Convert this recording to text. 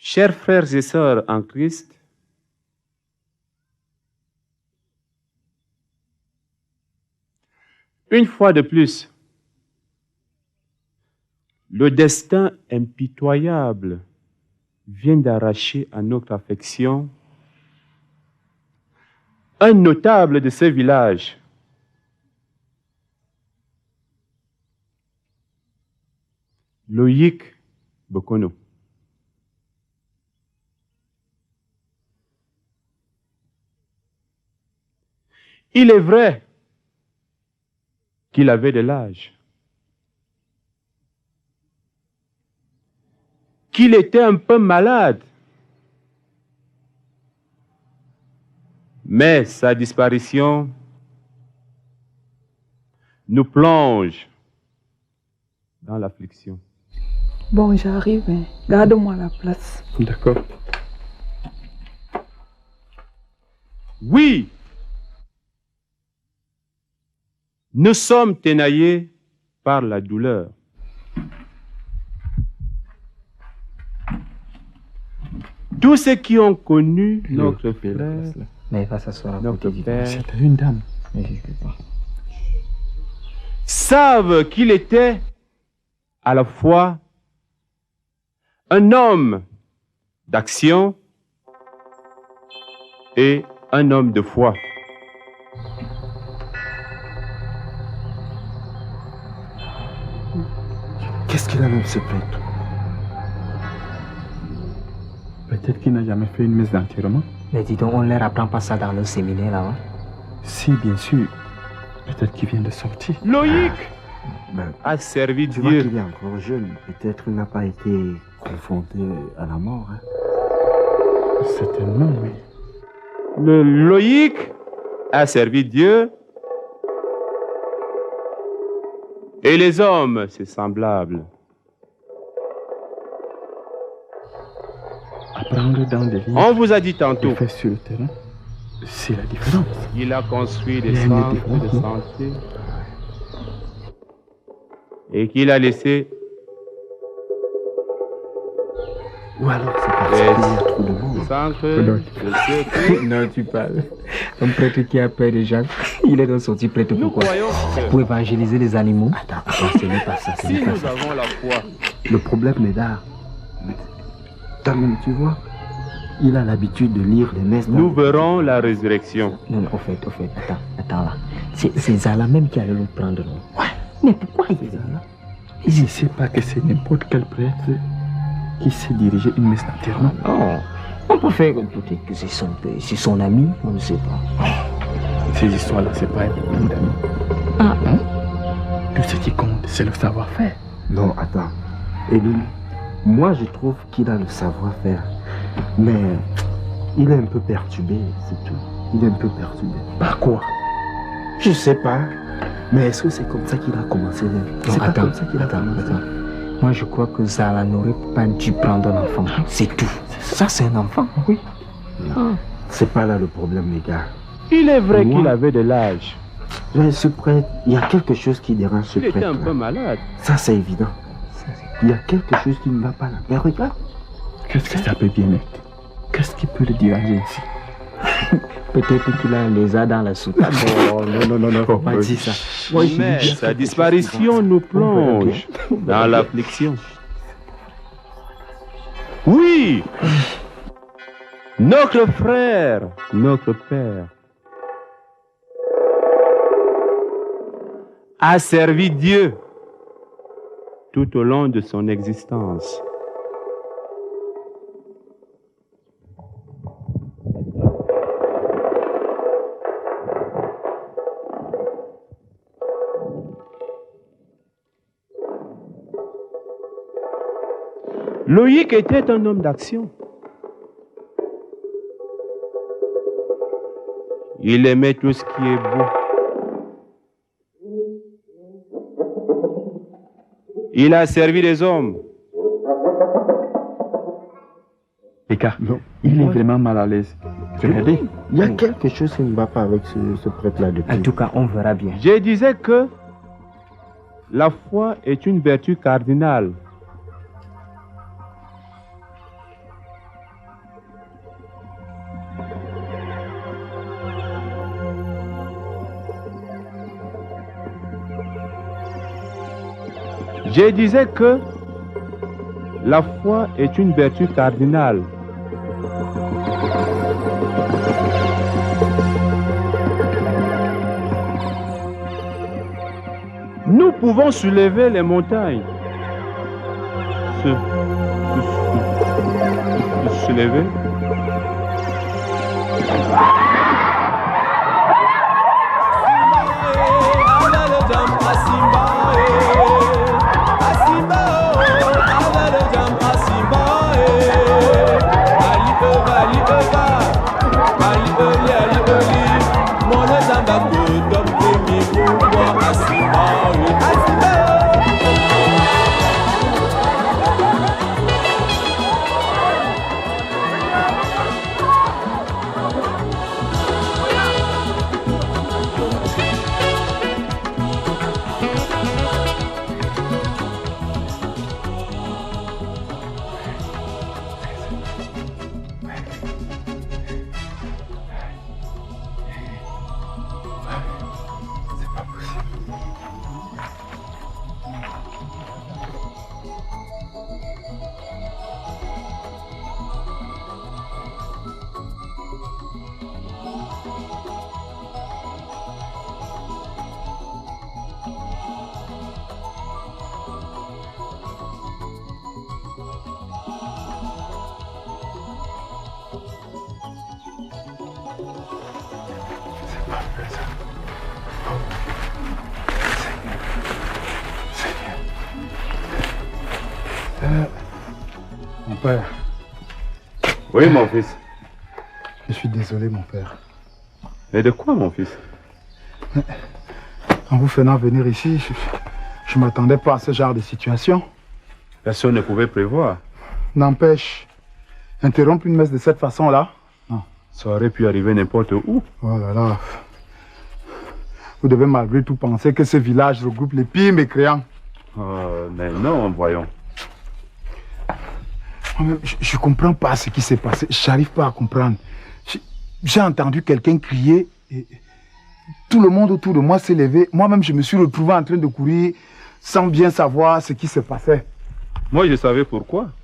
Chers frères et sœurs en Christ, une fois de plus, le destin impitoyable vient d'arracher à notre affection un notable de ce village. Loïc Bokono. Il est vrai qu'il avait de l'âge, qu'il était un peu malade, mais sa disparition nous plonge dans l'affliction. Bon, j'arrive, mais garde-moi la place. D'accord. Oui, nous sommes ténaillés par la douleur. Tous ceux qui ont connu notre frère, mais il va s'asseoir. notre père, C'était une dame. Mais je ne peux pas. savent qu'il était à la fois un homme d'action et un homme de foi. Qu'est-ce qu'il a dans ce prêtre? Peut-être qu'il n'a jamais fait une messe d'enterrement. Mais dis donc, on ne leur apprend pas ça dans le séminaire là-bas. Si, bien sûr. Peut-être qu'il vient de sortir. Loïc Ben, a servi tu vois Dieu. qu'il est encore jeune. Peut-être qu'il n'a pas été confronté à la mort. Hein. Certainement, oui. Le Loïc a servi Dieu et les hommes, c'est semblable. Apprendre dans des livres On vous a dit et tantôt, faire sur le terrain, c'est la différence. il a construit des Il y a une centres de différence, non? santé et qu'il a laissé Ou alors c'est parce qu'il y a trop de monde. centres Non. de secours. Non, tu parles. Un prêtre qui a peur des gens, il est donc sorti prêtre Nous pourquoi? croyons Pour que évangéliser les animaux. Attends, ce n'est pas ça, ce si n'est pas nous ça. avons la foi, Le problème, Médard, toi-même, tu vois, il a l'habitude de lire les messes. nous verrons la résurrection. Non, non, au fait, attends là. C'est Zala même qui allait nous prendre, non? Ouais. Mais pourquoi il est là? Il ne sait pas que c'est n'importe quel prêtre qui sait diriger une messe d'enterrement. Non. On peut faire peut-être que c'est son ami, on ne sait pas. Ces histoires-là, c'est pas un problème d'amis. Ah. Hein? Tout ce qui compte, c'est le savoir-faire. Non, attends. Émile, moi je trouve qu'il a le savoir-faire. Mais il est un peu perturbé, c'est tout. Il est un peu perturbé. Par quoi? Je sais pas. Mais est-ce que c'est comme ça qu'il a commencé? C'est pas comme ça qu'il a commencé. Moi, je crois que Zala n'aurait pas dû prendre un enfant. C'est tout. Ça, c'est un enfant. Oui. Non. C'est pas là le problème, les gars. Il est vrai Moi- qu'il avait de l'âge. Mais ce prêtre, il y a quelque chose qui dérange ce Il était prêtre. un peu malade. Ça, c'est évident. Il y a quelque chose qui ne va pas là. Mais regarde. Qu'est-ce que ça peut bien être? Qu'est-ce qui peut le déranger ici? Peut-être qu'il a un lézard dans la soutane. Non, faut pas dire ça. Moi, je Mais dis bien sa quelque disparition chose nous qui va. On verra plonge bien. dans l'affliction. Oui, notre frère, notre père, a servi Dieu tout au long de son existence. Loïc était un homme d'action. Il aimait tout ce qui est beau. Il a servi les hommes. Écart, il est vraiment mal à l'aise. Regardez. Il y a quelque chose qui ne va pas avec ce prêtre-là En depuis. tout cas, on verra bien. Je disais que la foi est une vertu cardinale. Je disais que la foi est une vertu cardinale. Nous pouvons soulever les montagnes. Soulever. Mon père. Oui, mon fils. Je suis désolé, mon père. Mais de quoi, mon fils? En vous faisant venir ici, je ne m'attendais pas à ce genre de situation. Personne ne pouvait prévoir. N'empêche, interrompre une messe de cette façon-là, non. Ça aurait pu arriver n'importe où. Oh là là. Vous devez malgré tout penser que ce village regroupe les pires mécréants. Mais non, voyons. Je ne comprends pas ce qui s'est passé. J'arrive pas à comprendre. J'ai entendu quelqu'un crier et tout le monde autour de moi s'est levé. Moi-même, je me suis retrouvé en train de courir sans bien savoir ce qui se passait. Moi, je savais pourquoi.